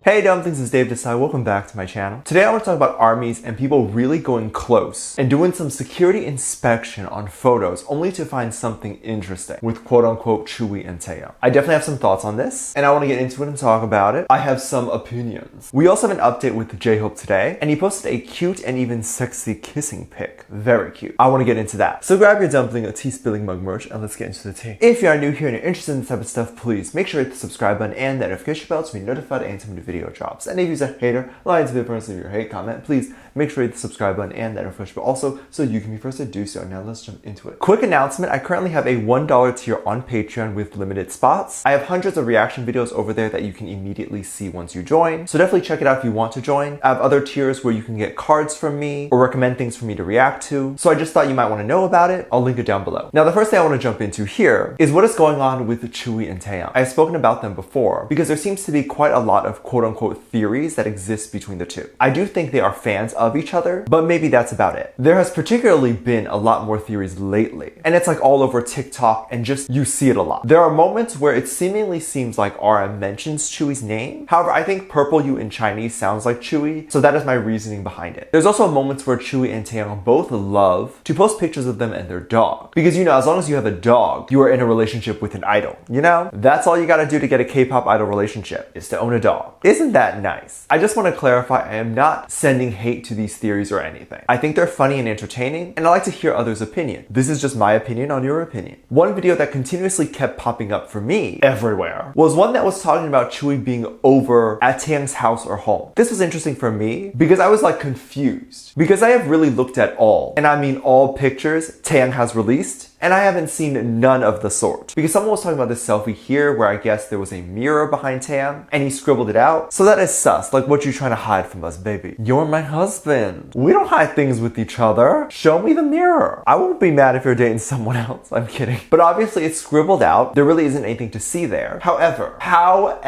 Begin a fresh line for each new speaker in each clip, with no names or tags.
Hey dumplings, it's Dave Desai. Welcome back to my channel. Today I want to talk about armies and people really going close and doing some security inspection on photos only to find something interesting with quote-unquote Chewy and Taeyang. I definitely have some thoughts on this and I want to get into it and talk about it. I have some opinions. We also have an update with J-Hope today and he posted a cute and even sexy kissing pic. Very cute. I want to get into that. So grab your dumpling, a tea spilling mug merch, and let's get into the tea. If you are new here and you're interested in this type of stuff, please make sure to hit the subscribe button and that notification bell to be notified anytime the video drops. And if you're a hater, lying to be the person of your hate comment, please make sure to hit the subscribe button and that notification bell also so you can be first to do so. Now let's jump into it. Quick announcement, I currently have a $1 tier on Patreon with limited spots. I have hundreds of reaction videos over there that you can immediately see once you join. So definitely check it out if you want to join. I have other tiers where you can get cards from me or recommend things for me to react to. So I just thought you might want to know about it. I'll link it down below. Now the first thing I want to jump into here is what is going on with Chewy and Taeyang. I've spoken about them before because there seems to be quite a lot of quote-unquote theories that exist between the two. I do think they are fans of each other, but maybe that's about it. There has particularly been a lot more theories lately, and it's like all over TikTok and just you see it a lot. There are moments where it seemingly seems like RM mentions Chewy's name. However, I think purple you in Chinese sounds like Chewy, so that is my reasoning behind it. There's also moments where Chewy and Taeyang both love to post pictures of them and their dog. Because you know, as long as you have a dog, you are in a relationship with an idol, you know? That's all you gotta do to get a K-pop idol relationship, is to own a dog. Isn't that nice? I just want to clarify, I am not sending hate to these theories or anything. I think they're funny and entertaining, and I like to hear others' opinion. This is just my opinion on your opinion. One video that continuously kept popping up for me everywhere was one that was talking about Chewy being over at Taeyang's house or home. This was interesting for me because I was like confused. Because I have really looked at all, and I mean all pictures Taeyang has released, and I haven't seen none of the sort. Because someone was talking about this selfie here where I guess there was a mirror behind Taeyang and he scribbled it out. So that is sus. Like, what you trying to hide from us, baby? You're my husband. We don't hide things with each other. Show me the mirror. I won't be mad if you're dating someone else. I'm kidding. But obviously it's scribbled out. There really isn't anything to see there. However, how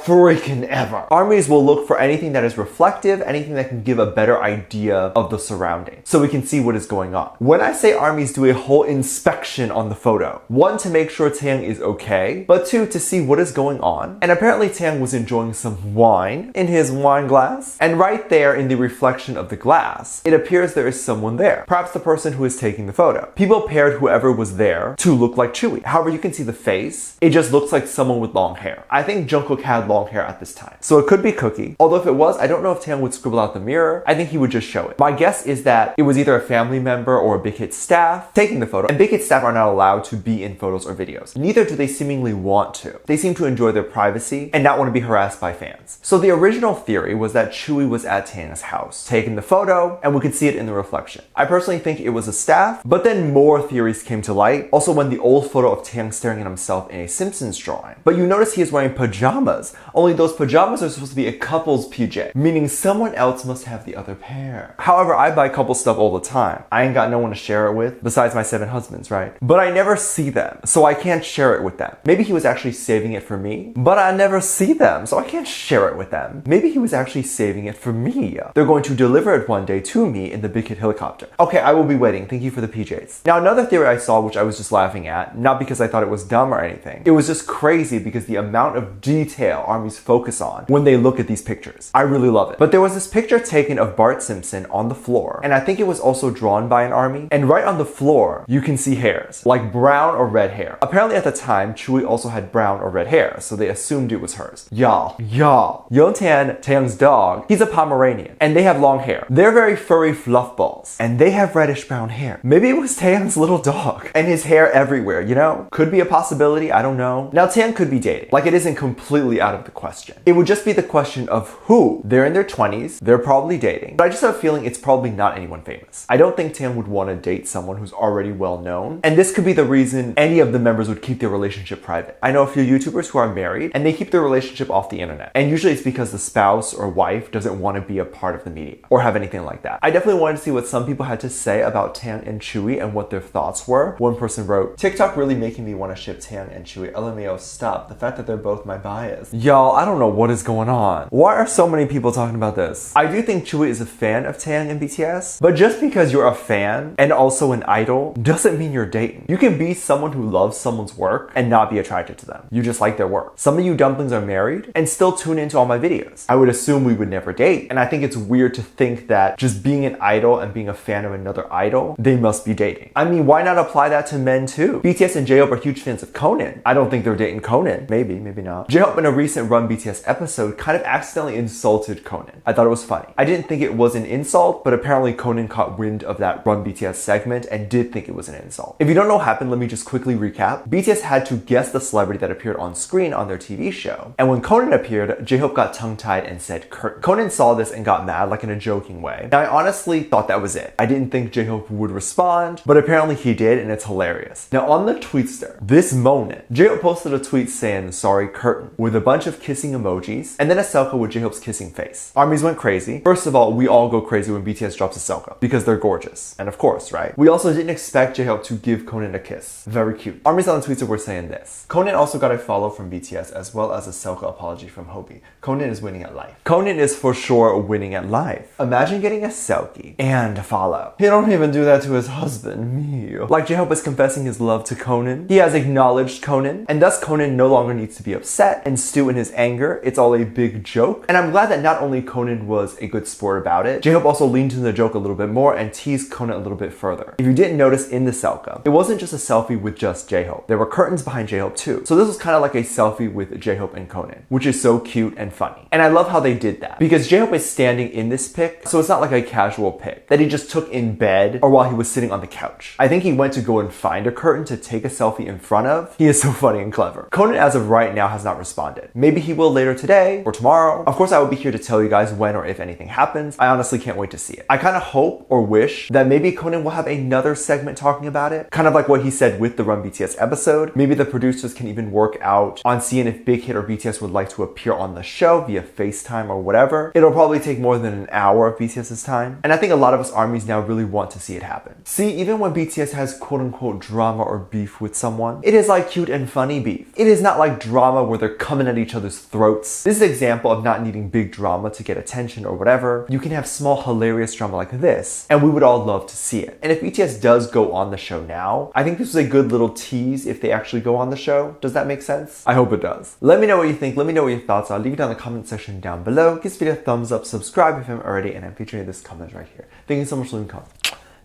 freaking ever, armies will look for anything that is reflective, anything that can give a better idea of the surroundings so we can see what is going on. When I say armies do a whole inspection on the photo. One, to make sure Taeyang is okay, but two, to see what is going on. And apparently Taeyang was enjoying some wine in his wine glass. And right there in the reflection of the glass, it appears there is someone there. Perhaps the person who is taking the photo. People paired whoever was there to look like Chewy. However, you can see the face. It just looks like someone with long hair. I think Jungkook had long hair at this time. So it could be Cookie. Although if it was, I don't know if Taeyang would scribble out the mirror. I think he would just show it. My guess is that it was either a family member or a Big Hit staff taking the photo. And Big Hit staff are not allowed to be in photos or videos. Neither do they seemingly want to. They seem to enjoy their privacy and not want to be harassed by fans. So the original theory was that Chewy was at Taeyang's house, taking the photo, and we could see it in the reflection. I personally think it was a staff, but then more theories came to light. Also when the old photo of Taeyang staring at himself in a Simpsons drawing. But you notice he is wearing pajamas. Only those pajamas are supposed to be a couple's PJ, meaning someone else must have the other pair. However, I buy couple stuff all the time. I ain't got no one to share it with besides my 7 husbands, right? But I never see them, so I can't share it with them. Maybe he was actually saving it for me, but I never see them, so I can't share it with them. Maybe he was actually saving it for me. They're going to deliver it one day to me in the Big Hit helicopter. Okay, I will be waiting. Thank you for the PJs. Now, another theory I saw, which I was just laughing at, not because I thought it was dumb or anything. It was just crazy because the amount of detail armies focus on when they look at these pictures. I really love it. But there was this picture taken of Bart Simpson on the floor, and I think it was also drawn by an army. And right on the floor, you can see hairs, like brown or red hair. Apparently at the time, Chewy also had brown or red hair, so they assumed it was hers. Y'all, Yeontan, Taeyang's dog, he's a Pomeranian, and they have long hair. They're very furry fluff balls, and they have reddish brown hair. Maybe it was Taeyang's little dog, and his hair everywhere, you know? Could be a possibility, I don't know. Now Taeyang could be dating, like it isn't completely out of the question. It would just be the question of who. They're in their 20s, they're probably dating, but I just have a feeling it's probably not anyone famous. I don't think Taeyang would want to date someone who's already well known, and this could be the reason any of the members would keep their relationship private. I know a few YouTubers who are married and they keep their relationship off the internet, and usually it's because the spouse or wife doesn't want to be a part of the media or have anything like that. I definitely wanted to see what some people had to say about Taeyang and Chewy and what their thoughts were. One person wrote, TikTok really making me want to ship Taeyang and Chewy. LMAO, stop. The fact that they're both my bias. Y'all, I don't know what is going on. Why are so many people talking about this? I do think Chewy is a fan of Taeyang and BTS, but just because you're a fan and also an idol doesn't doesn't mean you're dating. You can be someone who loves someone's work and not be attracted to them. You just like their work. Some of you dumplings are married and still tune into all my videos. I would assume we would never date, and I think it's weird to think that just being an idol and being a fan of another idol, they must be dating. I mean, why not apply that to men too? BTS and J-Hope are huge fans of Conan. I don't think they're dating Conan. Maybe, maybe not. J-Hope in a recent Run BTS episode kind of accidentally insulted Conan. I thought it was funny. I didn't think it was an insult, but apparently Conan caught wind of that Run BTS segment and did think it was an insult. If you don't know what happened, let me just quickly recap. BTS had to guess the celebrity that appeared on screen on their TV show. And when Conan appeared, J-Hope got tongue-tied and said Curtain. Conan saw this and got mad, like in a joking way. Now, I honestly thought that was it. I didn't think J-Hope would respond, but apparently he did, and it's hilarious. Now, on the Tweetster, this moment, J-Hope posted a tweet saying, sorry, Curtain, with a bunch of kissing emojis, and then a selfie with J-Hope's kissing face. ARMYs went crazy. First of all, we all go crazy when BTS drops a selfie, because they're gorgeous. And of course, right? We also didn't expect J-Hope to give Conan a kiss. Very cute. ARMYs on the Tweetster were saying this. Conan also got a follow from BTS, as well as a Selka apology from Hobie. Conan is winning at life. Conan is for sure winning at life. Imagine getting a selfie and a follow. He don't even do that to his husband, me. Like J-Hope is confessing his love to Conan. He has acknowledged Conan, and thus Conan no longer needs to be upset and stew in his anger. It's all a big joke. And I'm glad that not only Conan was a good sport about it, J-Hope also leaned into the joke a little bit more and teased Conan a little bit further. If you didn't notice in the Selka, it wasn't just a selfie with just J-Hope. There were curtains behind J-Hope too. So this was kind of like a selfie with J-Hope and Conan, which is so cute and funny. And I love how they did that because J-Hope is standing in this pic, so it's not like a casual pic that he just took in bed or while he was sitting on the couch. I think he went to go and find a curtain to take a selfie in front of. He is so funny and clever. Conan, as of right now, has not responded. Maybe he will later today or tomorrow. Of course, I will be here to tell you guys when or if anything happens. I honestly can't wait to see it. I kind of hope or wish that maybe Conan will have another segment talking about it, kind of like what he said with the Run BTS episode. Maybe the producers can even work out on seeing if Big Hit or BTS would like to appear on the show via FaceTime or whatever. It'll probably take more than an hour of BTS's time, and I think a lot of us ARMYs now really want to see it happen. See, even when BTS has quote-unquote drama or beef with someone, it is like cute and funny beef. It is not like drama where they're coming at each other's throats. This is an example of not needing big drama to get attention or whatever. You can have small hilarious drama like this, and we would all love to see it. And if BTS does go on the show now, I think this is a good little tease if they actually go on the show. Does that make sense? I hope it does. Let me know what you think. Let me know what your thoughts are. Leave it down in the comment section down below. Give this video a thumbs up, subscribe if you haven't already, and I'm featuring this comment right here. Thank you so much for leaving comments.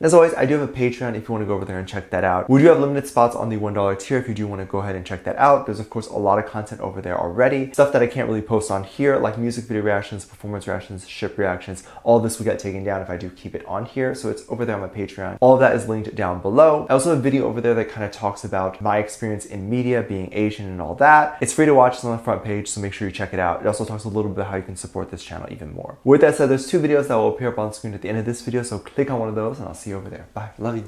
And as always, I do have a Patreon if you want to go over there and check that out. We do have limited spots on the $1 tier if you do want to go ahead and check that out. There's of course a lot of content over there already. Stuff that I can't really post on here, like music video reactions, performance reactions, ship reactions. All this will get taken down if I do keep it on here. So it's over there on my Patreon. All of that is linked down below. I also have a video over there that kind of talks about my experience in media, being Asian and all that. It's free to watch. It's on the front page, so make sure you check it out. It also talks a little bit about how you can support this channel even more. With that said, there's two videos that will appear up on screen at the end of this video, so click on one of those and I'll see you over there. Bye. Love you.